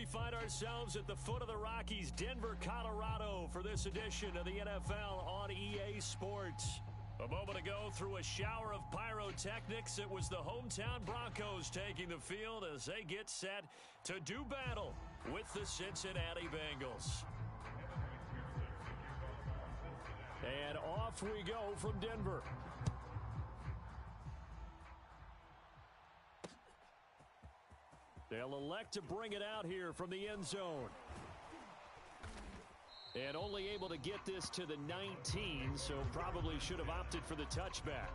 find ourselves at the foot of the Rockies, Denver, Colorado, for this edition of the NFL on EA Sports. A moment ago, through a shower of pyrotechnics, it was the hometown Broncos taking the field as they get set to do battle with the Cincinnati Bengals. And off we go from Denver. They'll elect to bring it out here from the end zone. And only able to get this to the 19, so probably should have opted for the touchback.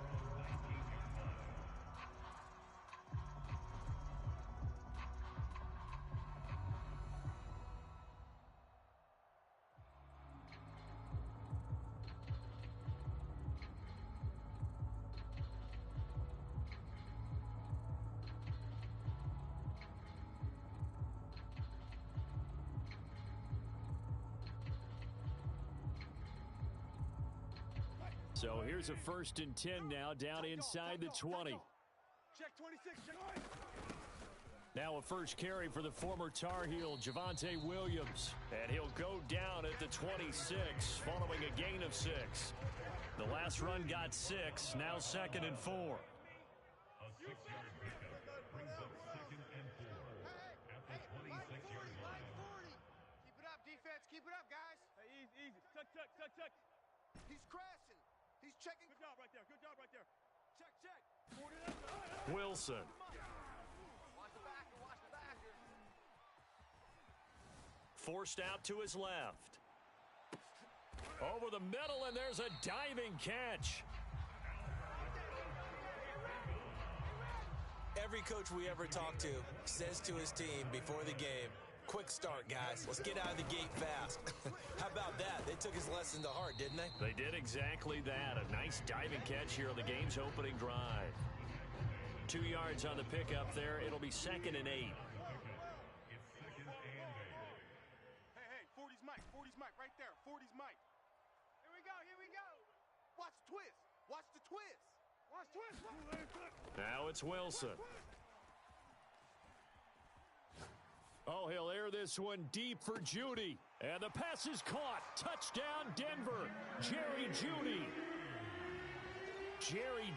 So here's a 1st and 10 now, down inside the 20. Check 26, check. Now a first carry for the former Tar Heel, Javonte Williams. And he'll go down at the 26, following a gain of 6. The last run got 6, now 2nd and 4. A 6-yard pickup brings up 2nd and 4 at the 26-yard line. Keep it up, defense. Keep it up, guys. Hey, easy. Tuck. He's crashing. He's checking. Good job right there. Check. Wilson. Watch the back. Forced out to his left. Over the middle, and there's a diving catch. Every coach we ever talk to says to his team before the game, quick start, guys. Let's get out of the gate fast. How about that? They took his lesson to heart, didn't they? They did exactly that. A nice diving catch here on the game's opening drive. 2 yards on the pickup there. It'll be 2nd and 8. It's 2nd and 8. Hey, 40's Mike right there. 40's Mike. Here we go. Watch the twist. Now it's Wilson. Oh, he'll air this one deep for Jeudy. And the pass is caught. Touchdown, Denver. Jerry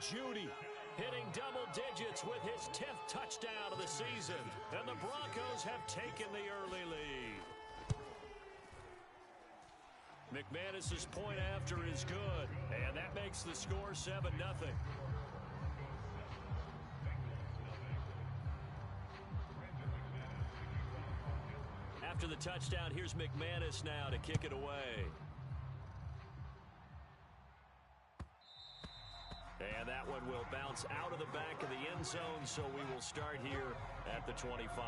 Jeudy hitting double digits with his 10th touchdown of the season. And the Broncos have taken the early lead. McManus's point after is good. And that makes the score 7-0. After the touchdown, here's McManus now to kick it away. And that one will bounce out of the back of the end zone, so we will start here at the 25.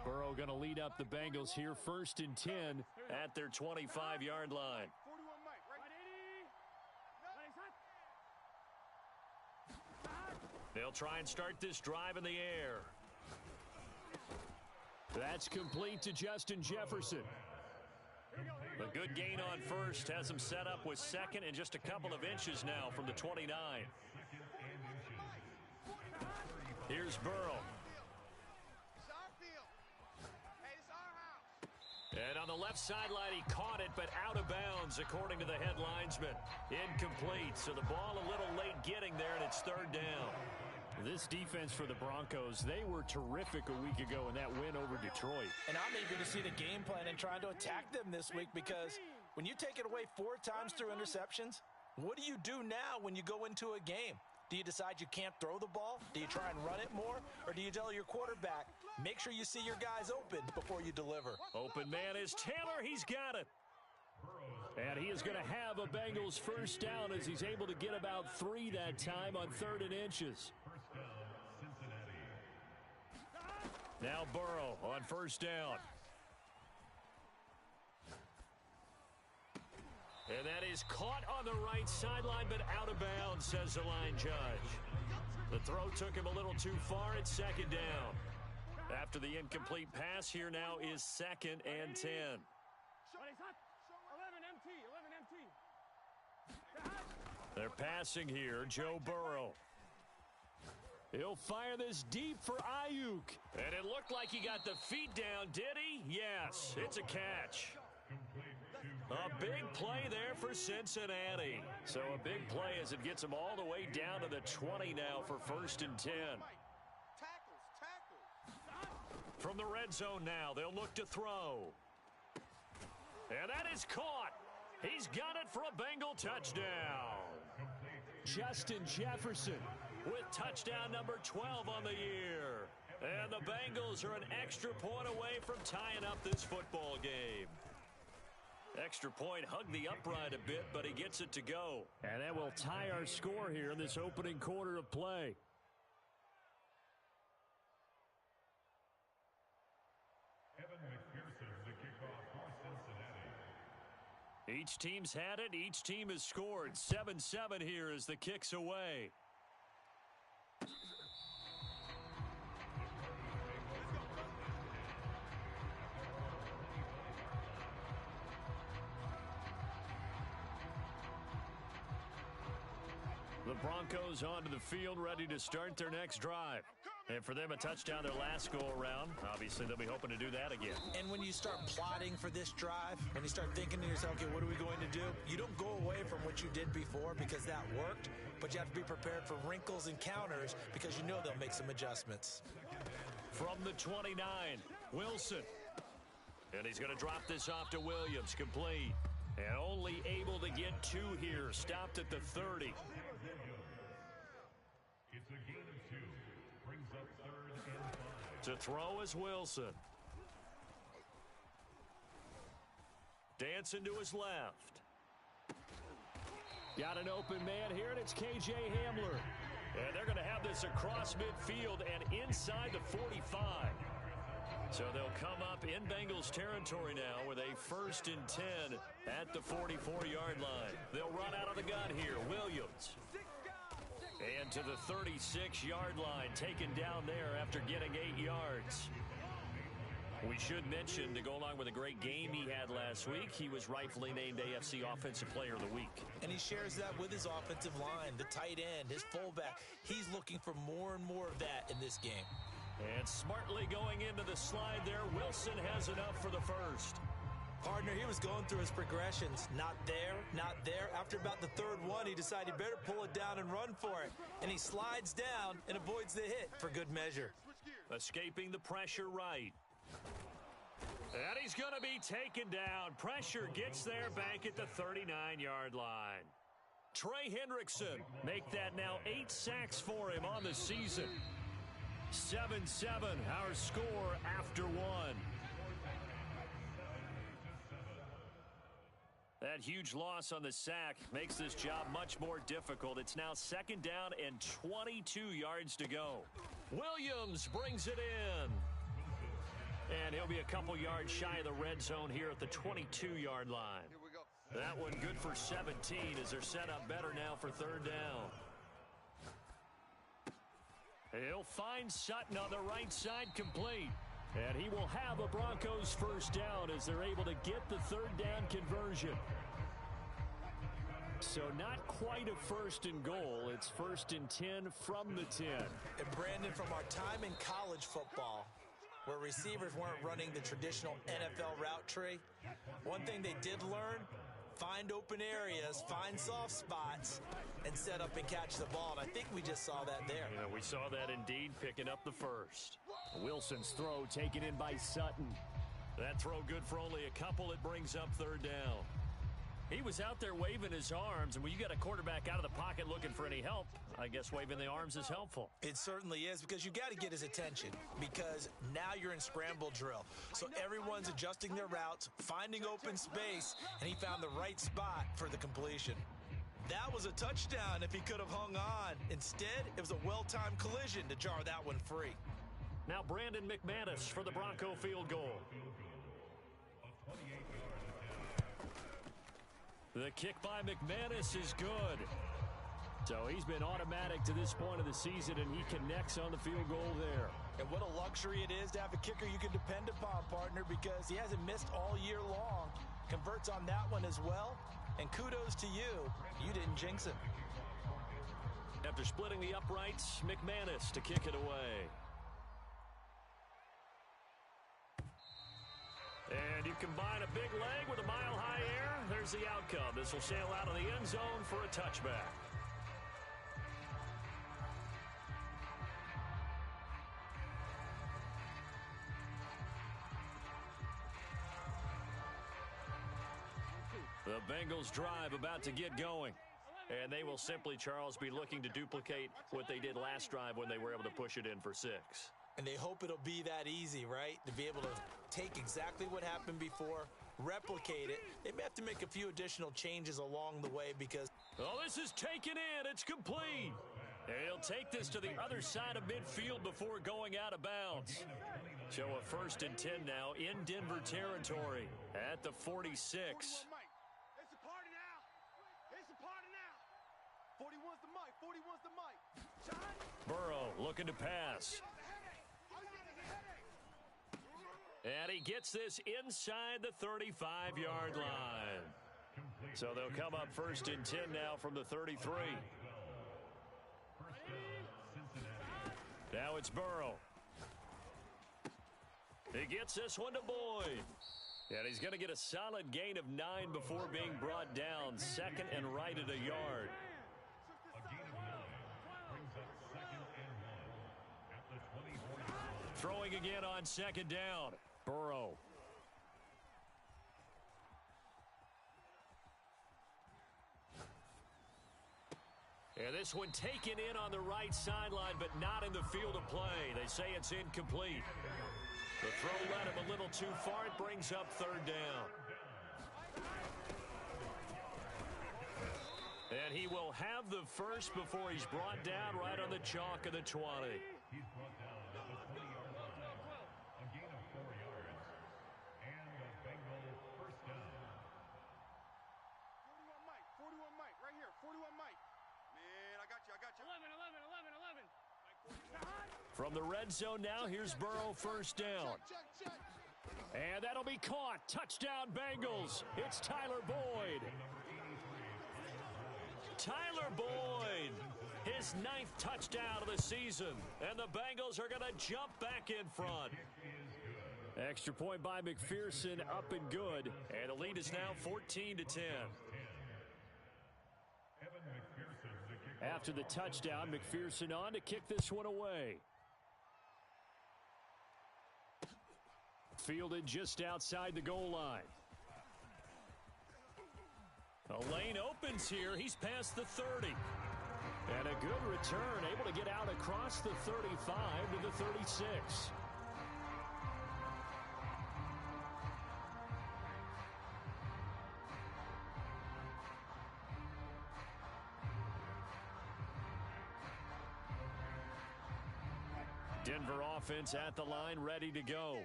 Burrow going to lead up the Bengals here, 1st and 10 at their 25-yard line. 41 Mike, right? They'll try and start this drive in the air. That's complete to Justin Jefferson. A good gain on first has him set up with 2nd and just a couple of inches now from the 29. Here's Burrow. And on the left sideline, he caught it, but out of bounds, according to the head linesman. Incomplete, so the ball a little late getting there, and it's 3rd down. This defense for the Broncos, they were terrific a week ago in that win over Detroit. And I'm eager to see the game plan and trying to attack them this week, because when you take it away 4 times through interceptions, what do you do now when you go into a game? Do you decide you can't throw the ball? Do you try and run it more? Or do you tell your quarterback, make sure you see your guys open before you deliver? Open man is Taylor. He's got it. And he is going to have a Bengals 1st down as he's able to get about 3 that time on 3rd and inches. First down, Cincinnati. Now Burrow on 1st down. And that is caught on the right sideline, but out of bounds, says the line judge. The throw took him a little too far. It's second down. After the incomplete pass, here now is 2nd and 10. 11 MT, 11 MT. They're passing here, Joe Burrow. He'll fire this deep for Ayuk. And it looked like he got the feet down, did he? Yes, it's a catch. A big play there for Cincinnati. So a big play as it gets them all the way down to the 20 now for 1st and 10. From the red zone now, they'll look to throw. And that is caught. He's got it for a Bengal touchdown. Justin Jefferson with touchdown number 12 on the year. And the Bengals are an extra point away from tying up this football game. Extra point hugged the upright a bit, but he gets it to go. And that will tie our score here in this opening quarter of play. Each team's had it. Each team has scored. 7-7 here as the kick's away. The Broncos onto the field, ready to start their next drive. And for them, a touchdown their last go-around. Obviously, they'll be hoping to do that again. And when you start plotting for this drive, when you start thinking to yourself, okay, what are we going to do? You don't go away from what you did before because that worked, but you have to be prepared for wrinkles and counters because you know they'll make some adjustments. From the 29, Wilson. And he's going to drop this off to Williams, complete. And only able to get 2 here, stopped at the 30. It's a gain of 2. Brings up 3rd and 5. To throw is Wilson. Dancing to his left. Got an open man here, and it's K.J. Hamler. And they're going to have this across midfield and inside the 45. So they'll come up in Bengals territory now with a 1st and 10 at the 44-yard line. They'll run out of the gun here. Williams. And to the 36-yard line, taken down there after getting 8 yards. We should mention, to go along with a great game he had last week, he was rightfully named AFC Offensive Player of the Week. And he shares that with his offensive line, the tight end, his fullback. He's looking for more and more of that in this game. And smartly going into the slide there, Wilson has enough for the first. Partner, he was going through his progressions. Not there, not there. After about the 3rd one, he decided he better pull it down and run for it. And he slides down and avoids the hit for good measure. Escaping the pressure right. And he's going to be taken down. Pressure gets there back at the 39-yard line. Trey Hendrickson make that now 8 sacks for him on the season. 7-7, our score after 1. That huge loss on the sack makes this job much more difficult. It's now 2nd down and 22 yards to go. Williams brings it in. And he'll be a couple yards shy of the red zone here at the 22-yard line. Here we go. That one good for 17 as they're set up better now for 3rd down. He'll find Sutton on the right side, complete. And he will have a Broncos 1st down as they're able to get the 3rd down conversion. So not quite a 1st and goal. It's 1st and 10 from the 10. And Brandon, from our time in college football, where receivers weren't running the traditional NFL route tree, one thing they did learn, find open areas, find soft spots, and set up and catch the ball. And I think we just saw that there. Yeah, we saw that indeed, picking up the first. Wilson's throw taken in by Sutton. That throw good for only a couple. It brings up 3rd down. He was out there waving his arms, and when you got a quarterback out of the pocket looking for any help, I guess waving the arms is helpful. It certainly is, because you got to get his attention, because now you're in scramble drill. So everyone's adjusting their routes, finding open space, and he found the right spot for the completion. That was a touchdown if he could have hung on. Instead, it was a well-timed collision to jar that one free. Now Brandon McManus for the Bronco field goal. The kick by McManus is good. So he's been automatic to this point of the season, and he connects on the field goal there. And what a luxury it is to have a kicker you can depend upon, partner, because he hasn't missed all year long. Converts on that one as well. And kudos to you. You didn't jinx him. After splitting the uprights, McManus to kick it away. And you combine a big leg with a mile-high air. There's the outcome. This will sail out of the end zone for a touchback. The Bengals drive about to get going. And they will simply, Charles, be looking to duplicate what they did last drive when they were able to push it in for 6. And they hope it'll be that easy, right? To be able to take exactly what happened before, replicate it. They may have to make a few additional changes along the way because... Oh, this is taken in. It's complete. And he'll take this to the other side of midfield before going out of bounds. So a 1st and 10 now in Denver territory at the 46. It's a party now. It's a party now. 41's the mic. 41's the mic. Burrow looking to pass. And he gets this inside the 35-yard line. So they'll come up 1st and 10 now from the 33. Now it's Burrow. He gets this one to Boyd. And he's going to get a solid gain of 9 before being brought down. 2nd and right at a yard. A gain of 9 brings up 2nd and 1 at the 24. Throwing again on 2nd down. Burrow. And this one taken in on the right sideline, but not in the field of play. They say it's incomplete. The throw led him a little too far. It brings up 3rd down. And he will have the first before he's brought down right on the chalk of the 20. He's brought down at the 20-yard line. A gain of 4 yards. And a Bengal 1st down. 41 Mike. 41 Mike. Right here. 41 Mike. Man, I got you. 11. From the red zone now, here's Burrow 1st down. And that'll be caught. Touchdown, Bengals. It's Tyler Boyd. Tyler Boyd, his 9th touchdown of the season. And the Bengals are going to jump back in front. Extra point by McPherson, up and good. And the lead is now 14-10. After the touchdown, McPherson on to kick this one away. Fielded just outside the goal line. A lane opens here. He's past the 30. And a good return, able to get out across the 35 to the 36. Denver offense at the line, ready to go.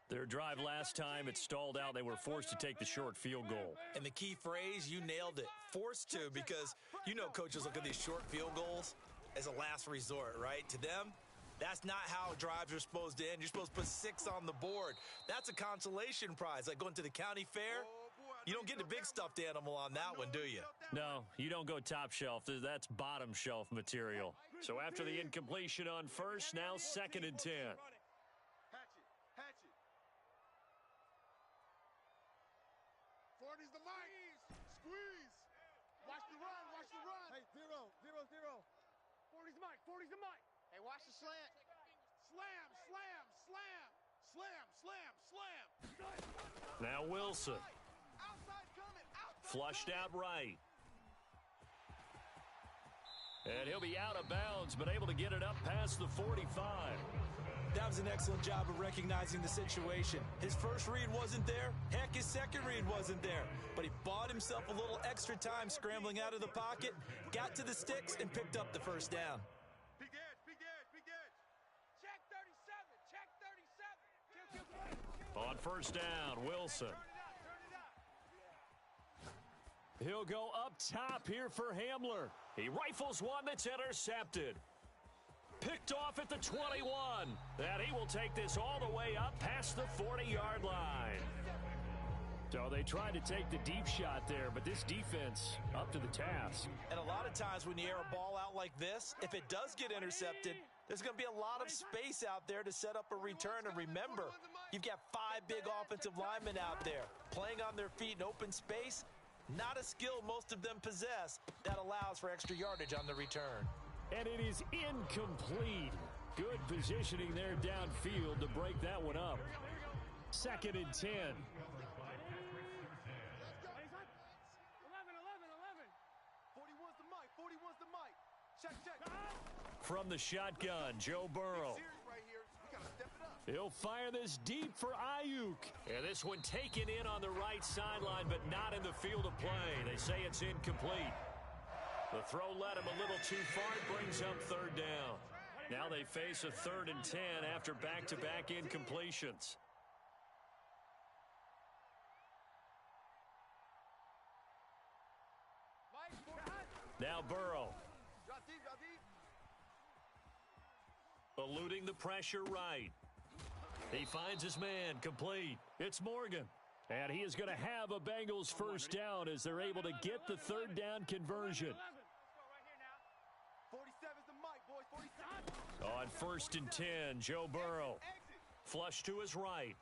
Their drive last time, it stalled out. They were forced to take the short field goal. And the key phrase, you nailed it. Forced to, because you know coaches look at these short field goals as a last resort, right? To them, that's not how drives are supposed to end. You're supposed to put 6 on the board. That's a consolation prize, like going to the county fair. You don't get the big stuffed animal on that one, do you? No, you don't go top shelf. That's bottom shelf material. So after the incompletion on 1st, now 2nd and 10. Hatch it. 40's the mic. Squeeze. Watch the run. Hey, 0. 40's the mic. Hey, watch the slant. Slam. Now Wilson. Outside coming. Flushed out right. And he'll be out of bounds, but able to get it up past the 45. That was an excellent job of recognizing the situation. His first read wasn't there. Heck, his second read wasn't there. But he bought himself a little extra time scrambling out of the pocket, got to the sticks, and picked up the 1st down. Big edge. Check 37. On 1st down, Wilson. He'll go up top here for Hamler. He rifles one that's intercepted. Picked off at the 21. And he will take this all the way up past the 40-yard line. So they tried to take the deep shot there, but this defense up to the task. And a lot of times when you air a ball out like this, if it does get intercepted, there's going to be a lot of space out there to set up a return. And remember, you've got 5 big offensive linemen out there playing on their feet in open space. Not a skill most of them possess that allows for extra yardage on the return. And it is incomplete. Good positioning there downfield to break that one up. 2nd and 10. 11. Check. From the shotgun, Joe Burrow. He'll fire this deep for Ayuk. And this one taken in on the right sideline, but not in the field of play. They say it's incomplete. The throw led him a little too far. It brings up 3rd down. Now they face a 3rd and 10 after back-to-back incompletions. Now Burrow. Eluding the pressure right. He finds his man, complete. It's Morgan. And he is going to have a Bengals first down as they're able to get the 3rd down conversion. On 1st and 10, Joe Burrow. Flush to his right.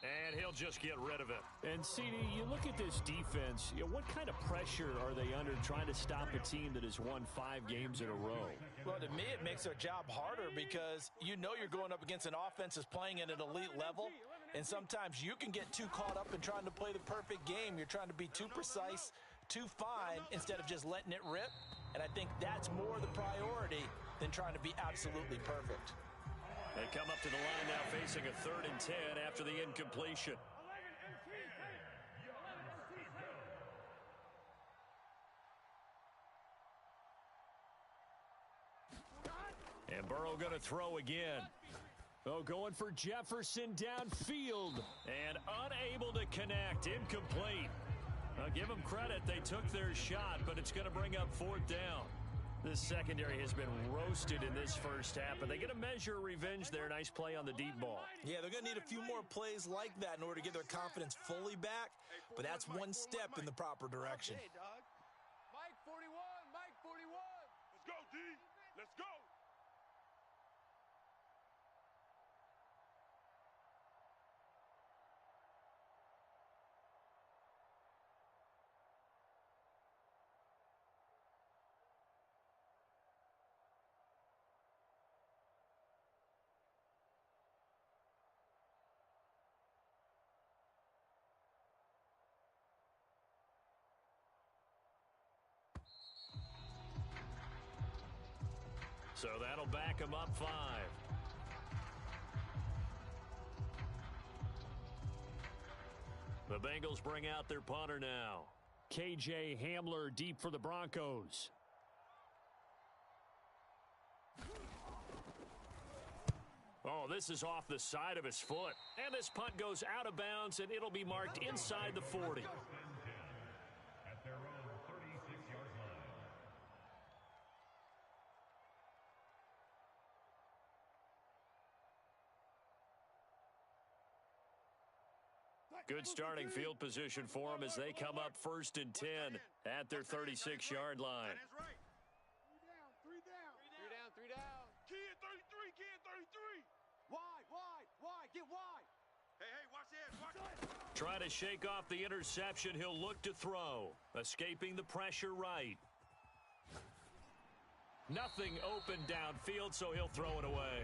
And he'll just get rid of it. And, CD, you look at this defense, what kind of pressure are they under trying to stop a team that has won 5 games in a row? Well, to me, it makes their job harder because you know you're going up against an offense that's playing at an elite level, and sometimes you can get too caught up in trying to play the perfect game. You're trying to be too precise, too fine, instead of just letting it rip, and I think that's more the priority than trying to be absolutely perfect. They come up to the line now facing a 3rd and 10 after the incompletion. And Burrow going to throw again. Oh, going for Jefferson downfield. And unable to connect. Incomplete. I'll give them credit. They took their shot, but it's going to bring up 4th down. This secondary has been roasted in this first half, but they get a measure of revenge there. Nice play on the deep ball. Yeah, they're going to need a few more plays like that in order to get their confidence fully back, but that's one step in the proper direction. Mike 41, Mike 41. Let's go, D. Let's go. So that'll back him up 5. The Bengals bring out their punter now. KJ Hamler deep for the Broncos. Oh, this is off the side of his foot. And this punt goes out of bounds, and it'll be marked inside the 40. At their own 36-yard line. Good starting field position for them as they come up 1st and 10 at their 36-yard line. Three down. Key at 33, key at 33. Wide, get wide. Hey, watch this. Try to shake off the interception. He'll look to throw. Escaping the pressure right. Nothing open downfield, so he'll throw it away.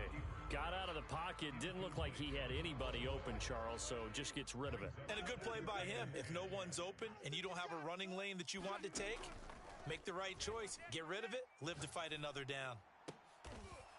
Got out of the pocket. Didn't look like he had anybody open, Charles, so just gets rid of it. And a good play by him. If no one's open and you don't have a running lane that you want to take, make the right choice. Get rid of it. Live to fight another down.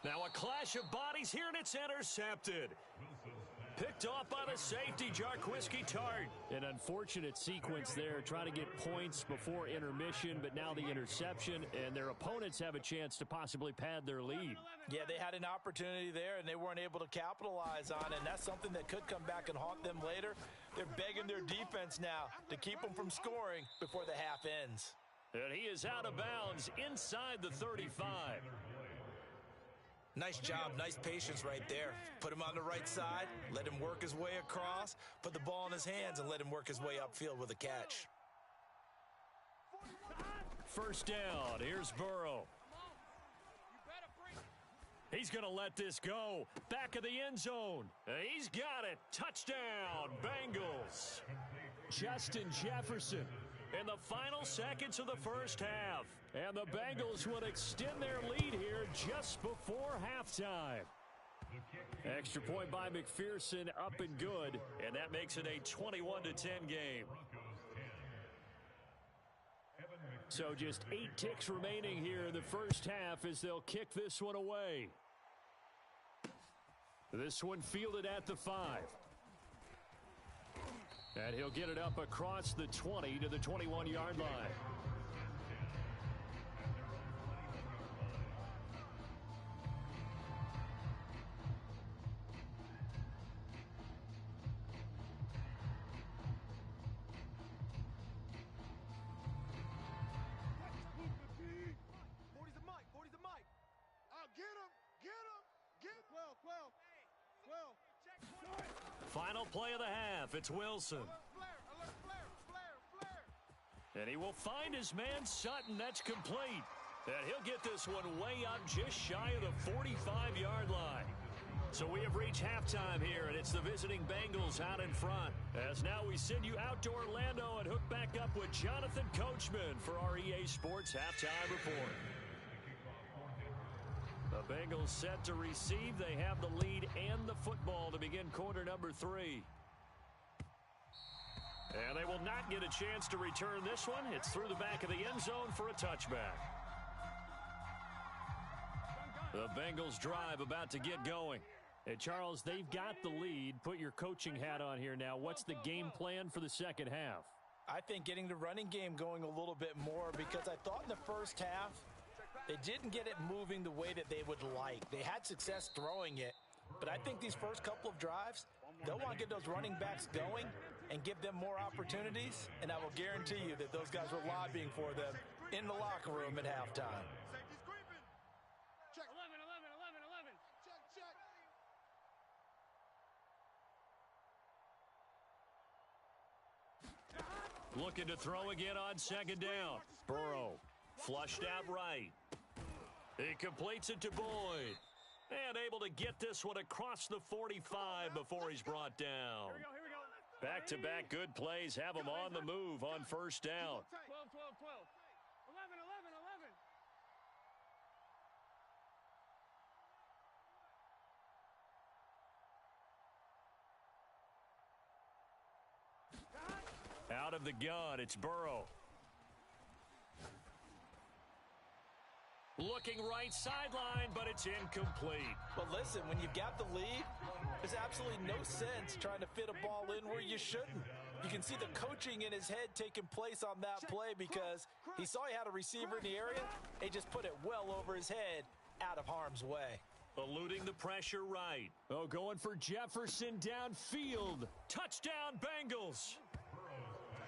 Now a clash of bodies here, and it's intercepted. Wilson's pass Picked off by the safety, Jarquiski Tart. An unfortunate sequence there, trying to get points before intermission, but now the interception, and their opponents have a chance to possibly pad their lead. Yeah, they had an opportunity there, and they weren't able to capitalize on it, and that's something that could come back and haunt them later. They're begging their defense now to keep them from scoring before the half ends. And he is out of bounds inside the 35. Nice job, nice patience right there. Put him on the right side, let him work his way across, put the ball in his hands, and let him work his way upfield with a catch. First down, here's Burrow. He's going to let this go. Back of the end zone. He's got it. Touchdown, Bengals. Justin Jefferson in the final seconds of the first half. And the Bengals would extend their lead here just before halftime. Extra point by McPherson, up and good. And that makes it a 21-10 game. So just 8 ticks remaining here in the first half as they'll kick this one away. This one fielded at the 5. And he'll get it up across the 20 to the 21-yard line. Final play of the half. It's Wilson. And he will find his man Sutton. That's complete. And he'll get this one way up just shy of the 45-yard line. So we have reached halftime here, and it's the visiting Bengals out in front. As now we send you out to Orlando and hook back up with Jonathan Coachman for our EA Sports Halftime Report. The Bengals set to receive. They have the lead and the football to begin quarter number 3. And they will not get a chance to return this one. It's through the back of the end zone for a touchback. The Bengals drive about to get going. Hey, Charles, they've got the lead. Put your coaching hat on here now. What's the game plan for the second half? I think getting the running game going a little bit more, because I thought in the first half they didn't get it moving the way that they would like. They had success throwing it, but I think these first couple of drives, they'll want to get those running backs going and give them more opportunities, and I will guarantee you that those guys were lobbying for them in the locker room at halftime. Check. 11, 11. Check. Looking to throw again on second down. Burrow flushed out right. He completes it to Boyd. And able to get this one across the 45 before he's brought down. Here we go. Back-to-back good plays have him on the move on first down. 12. 11. Out of the gun, it's Burrow. Looking right sideline, but it's incomplete. Well, listen, when you've got the lead, there's absolutely no sense trying to fit a ball in where you shouldn't. You can see the coaching in his head taking place on that play because he saw he had a receiver in the area. He just put it well over his head, out of harm's way. Eluding the pressure right. Oh, going for Jefferson downfield. Touchdown, Bengals.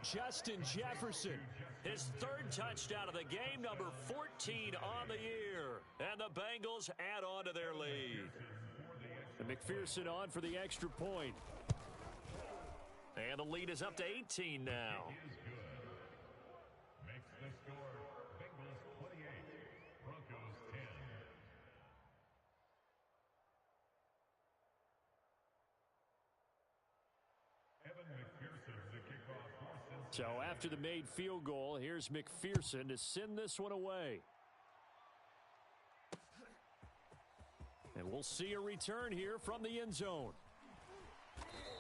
Justin Jefferson. His third touchdown of the game, number 14 on the year. And the Bengals add on to their lead. And McPherson on for the extra point. And the lead is up to 18 now. Makes the score Bengals 28, Broncos 10. Evan McPherson, the kickoff. So after the made field goal, here's McPherson to send this one away. And we'll see a return here from the end zone.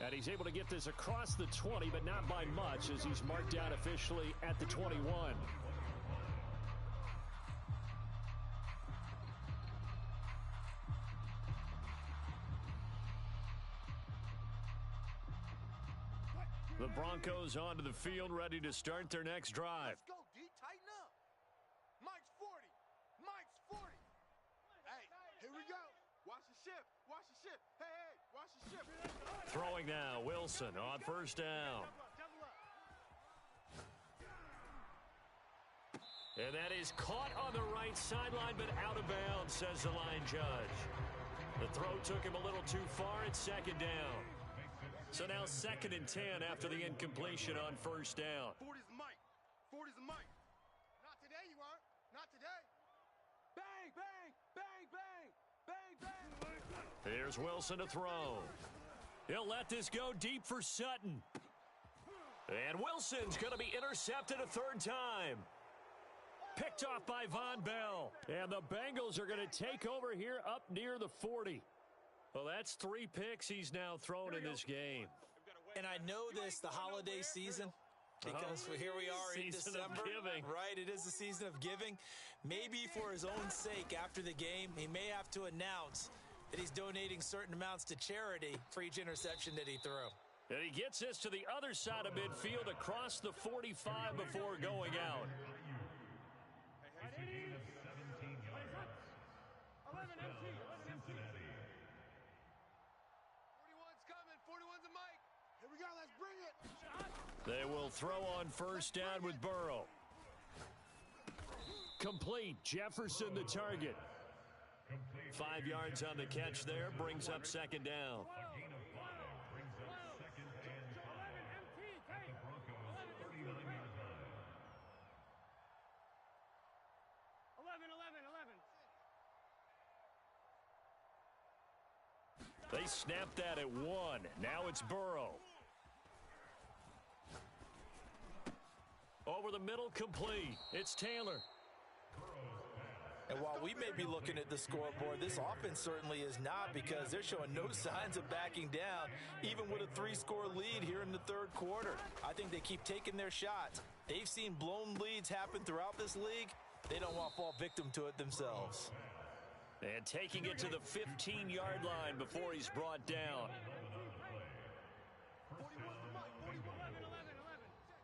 And he's able to get this across the 20, but not by much, as he's marked down officially at the 21. The Broncos onto the field, ready to start their next drive. Let's go, D. Tighten up. Mike's 40. Mike's 40. Hey, here we go. Watch the shift. Watch the shift. Hey, watch the shift. Throwing now, Wilson on first down. Double up. And that is caught on the right sideline, but out of bounds, says the line judge. The throw took him a little too far. It's second down. So now 2nd and 10 after the incompletion on first down. 40's the mic. 40's the mic. Not today, you aren't. Not today. Bang, bang, bang, bang, bang, bang. Here's Wilson to throw. He'll let this go deep for Sutton. And Wilson's going to be intercepted a 3rd time. Picked off by Von Bell. And the Bengals are going to take over here up near the 40. Well, that's 3 picks he's now thrown in this game. And I know this, the holiday season, because here we are in December. Right, it is the season of giving. Maybe for his own sake after the game, he may have to announce that he's donating certain amounts to charity for each interception that he threw. And he gets this to the other side of midfield across the 45 before going out. It's a gain of 17 yards. First down, Cincinnati. 41's coming. 41's a mic. Here we go. Let's bring it. They will throw on first down with Burrow. Complete. Jefferson the target. 5 yards on the catch there. Brings up 2nd down. A gain of 5 brings up 2nd and 5 at the Broncos' 39-yard line. 11. They snapped that at 1. Now it's Burrow. Over the middle, complete. It's Taylor. And while we may be looking at the scoreboard, this offense certainly is not, because they're showing no signs of backing down, even with a 3-score lead here in the 3rd quarter. I think they keep taking their shots. They've seen blown leads happen throughout this league. They don't want to fall victim to it themselves. And taking it to the 15-yard line before he's brought down. 41's the mic. 41. 11.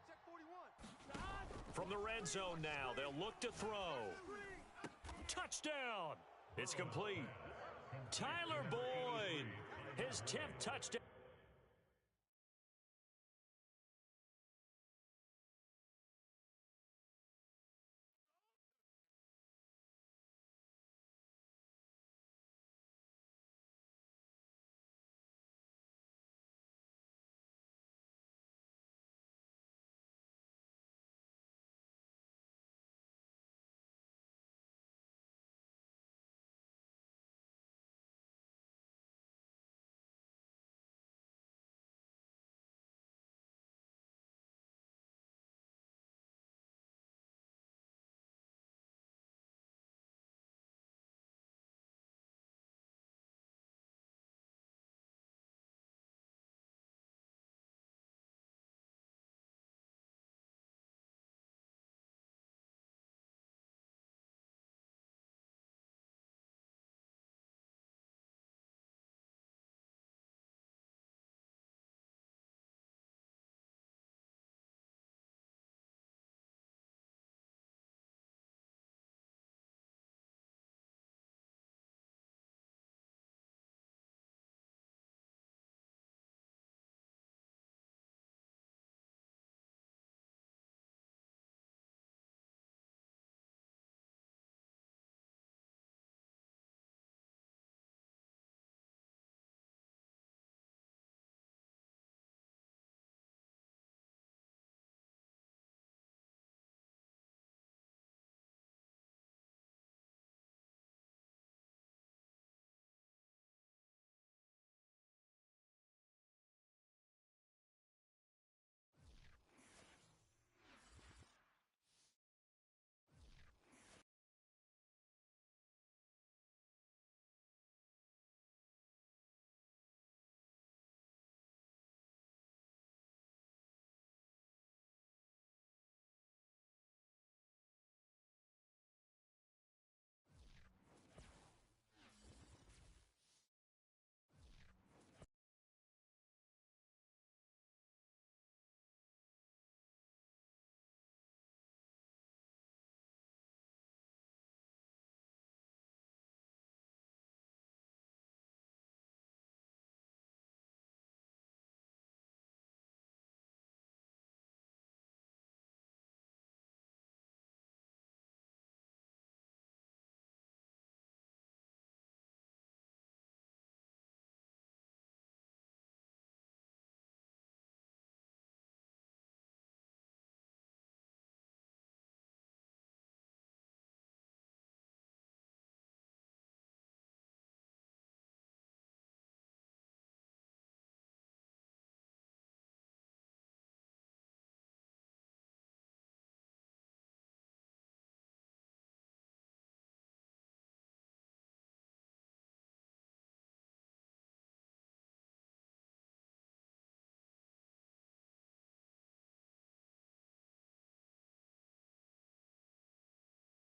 Check 41. From the red zone now, they'll look to throw. Touchdown! It's complete. Tyler Boyd, his 10th touchdown.